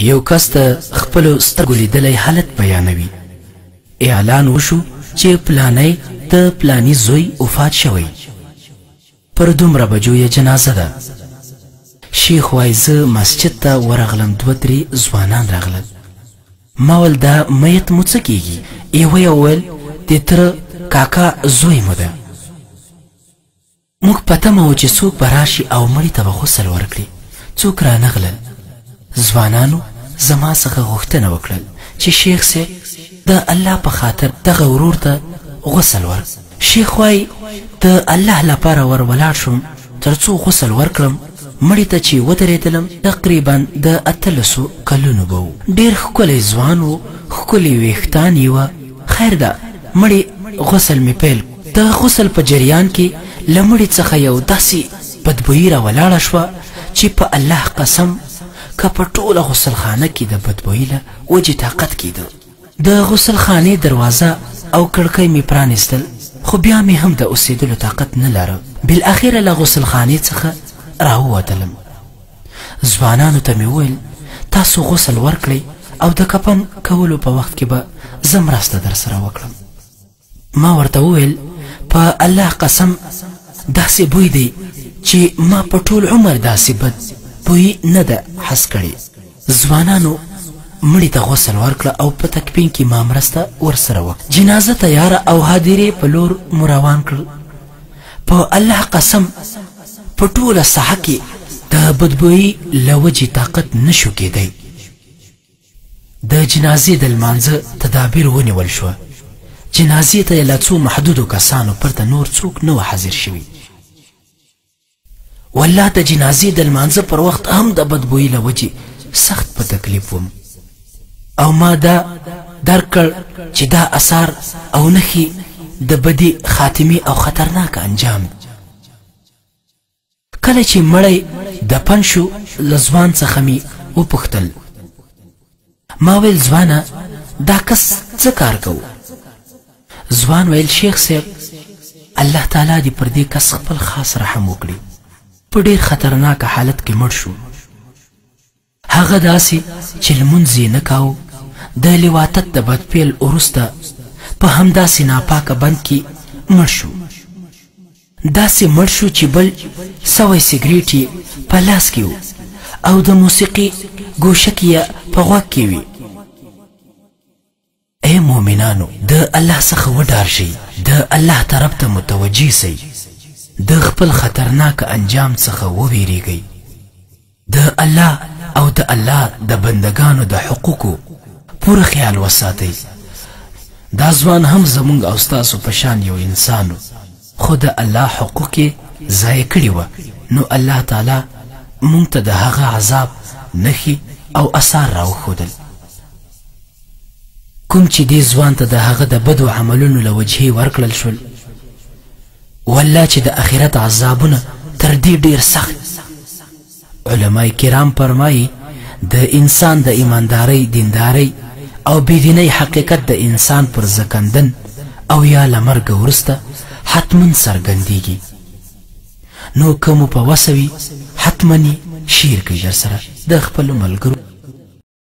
یو کس ته خپلو سترګو لیدلی حالت بیانوي. اعلان وشو چې پلانی د پلانی زوی وفات شوی، پر دومره بجو یې جنازه ده. شیخ وایي زه مسجد ته ورغلم، 2-3 ځوانان راغلل. ما ویل دا میت مو څه کیږي؟ یوه یې وویل د تره کاکا زوی مو ده. موږ په تمه وو چې څوک به راشي او مړي ته به غسل ورکړي. څوک رانغلل. ځوانانو زما څخه غوښتنه وکړل چې شیخ صاحب د الله په خاطر دغه ورور ته غسل ورک. شیخ وایي د الله لپاره ور ولاړ شوم تر څو غسل ورکړم. مړي ته چې ودرېدلم تقریبا د 18 کلونو به و. ډېر ښکلی ځوان و، ښکلي ویښتان یې وه. خیر ده، مړي غسل مې پیل. د غسل په جریان کې له مړي څخه یو داسې بدبویي را ولاړه شوه چې په الله قسم که په ټوله غسلخانه کې د بدبویي له وجې طاقت کېده. د غسلخانې دروازه او کړکۍ مې پرانیستل، خو بیا مې هم د اوسېدلو طاقت نه لره. بالاخره له غسلخانې څخه راووتلم. ځوانانو ته مې وویل تاسو غسل ورکړئ او د کفن کولو په وخت کې به زه مرسته در سره وکړم. ما ورته وویل په الله قسم داسې بوی دی چې ما په ټول عمر داسې بد بوی نه ده حس کړې. ځوانانو مړي ته غسل ورکړه او په تکفین کې ما مرسته ورسره وکړه. جنازه تیاره او هدیرې په لور مو روان کړل. په الله قسم په ټوله ساحه کې د بدبویي له وجې طاقت نشو کېدی. د جنازې د لمانځه تدابیر ونیول شوه. جنازې ته یې له څو محدودو کسانو پرته نور څوک نه و حاضر شوي. والله د جنازې د لمانځه پر وخت هم د بدبویي له وجې سخت په تکلیف وم او ما دا درک کړ چې دا اثار او نښې د بدې خاتمې او خطرناک انجام. کله چې مړی دفن شو له ځوان څخه مې وپوښتل، ما ویل ځوانه دا کس څه کار کوو؟ ځوان ویل شیخ صاحب الله تعالی دې پر دې کس خپل خاص رحم وکړي. په ډېر خطرناک حالت کې مړ شو. هغه داسې چې لمونځ یې نه کاوه. د لواطت د بدپیل وروسته په همداسې ناپاکه بند کې مړ شو. داسې مړ شو چې بل 100 سګریټ یې په لاس کې و او د موسیقي ګوشک یې په غوږ کې وي. ای مؤمنانو د الله څخه وډار شئ، د الله طرف ته متوجه سئ، د خپل خطرناک انجام څخه وویریږئ. د الله او د الله د بندگانو د حقوقو پوره خیال وساتئ. دا ځوان هم زمونږ او ستاسو په شان یو انسانو، خو د الله حقوق یې ضایع کړي وه. نو الله تعالی مونږ ته د هغه عذاب نښې او اثار راوښودل. کوم چې دې ځوان ته د هغه د بدو عملونو له وجهې ورکړل شول، والله چې د آخرت عذابونه تر دې ډېر سخت. علماء کرام فرمایي د انسان د ایماندارۍ، دیندارۍ او بېدینۍ حقیقت د انسان پر زکندن او یا له مرګه وروسته حتما څرګندېږي. نو که مو په وسه وي حتما یې شیر کړئ در سره د خپلو ملګرو